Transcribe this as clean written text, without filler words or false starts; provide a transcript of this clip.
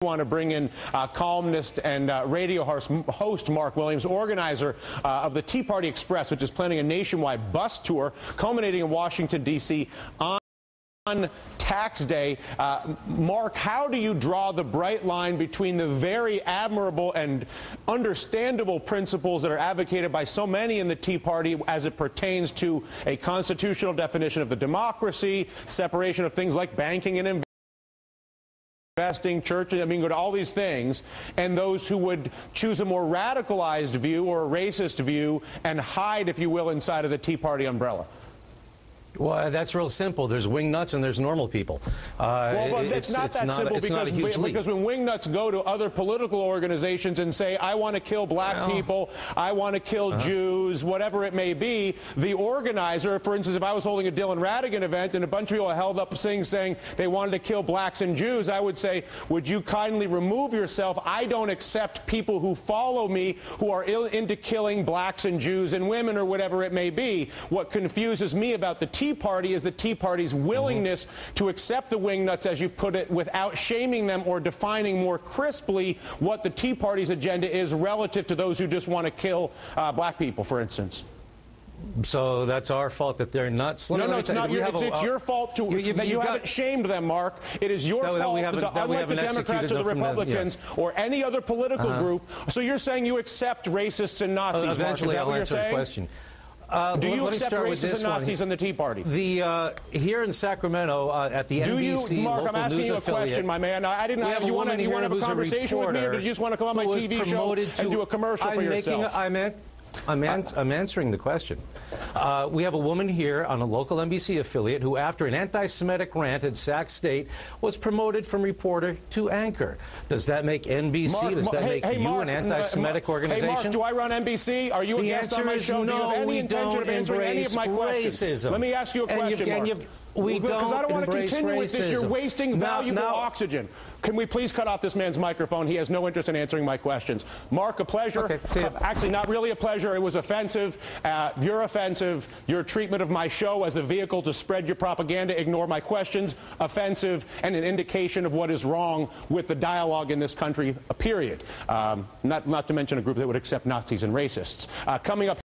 Want to bring in columnist and radio host Mark Williams, organizer of the Tea Party Express, which is planning a nationwide bus tour culminating in Washington, D.C. on tax day. Mark, how do you draw the bright line between the very admirable and understandable principles that are advocated by so many in the Tea Party as it pertains to a constitutional definition of the democracy, separation of things like banking and investing, churches, go to all these things, and those who would choose a more radicalized view or a racist view and hide, if you will, inside of the Tea Party umbrella? Well, that's real simple. There's wingnuts and there's normal people. Well, but it's not that simple because when wingnuts go to other political organizations and say, I want to kill black people, I want to kill Jews, whatever it may be, the organizer, for instance, if I was holding a Dylan Ratigan event and a bunch of people held up saying they wanted to kill blacks and Jews, I would say, would you kindly remove yourself? I don't accept people who follow me who are into killing blacks and Jews and women or whatever it may be. What confuses me about the Tea Party is the Tea Party's willingness to accept the wingnuts, as you put it, without shaming them or defining more crisply what the Tea Party's agenda is relative to those who just want to kill black people, for instance. So that's our fault that they're nuts? No, it's not. It's your fault that you haven't shamed them, Mark. It is your fault, unlike the Democrats or the Republicans or any other political group. So you're saying you accept racists and Nazis, Mark? Is that what you're saying? Question. Do you accept racists and Nazis in the Tea Party? Here in Sacramento at the NBC Mark, local I'm asking you a question, my man. I didn't have you want to have a conversation with me, or did you just want to come on my TV show and do a commercial for yourself? I'm answering the question. We have a woman here on a local NBC affiliate who, after an anti-Semitic rant at Sac State, was promoted from reporter to anchor. Does that make NBC? Does that make you an anti-Semitic organization? Hey, Mark, do I run NBC? Are you a guest on my show? Do you have any intention of answering any of my questions? Racism. Let me ask you a question, Mark. Because I don't want to continue with this. You're wasting valuable oxygen. Can we please cut off this man's microphone? He has no interest in answering my questions. Mark, a pleasure. Okay, actually, not really a pleasure. It was offensive. You're offensive. Your treatment of my show as a vehicle to spread your propaganda, ignore my questions, offensive, and an indication of what is wrong with the dialogue in this country, period. Not to mention a group that would accept Nazis and racists. Coming up.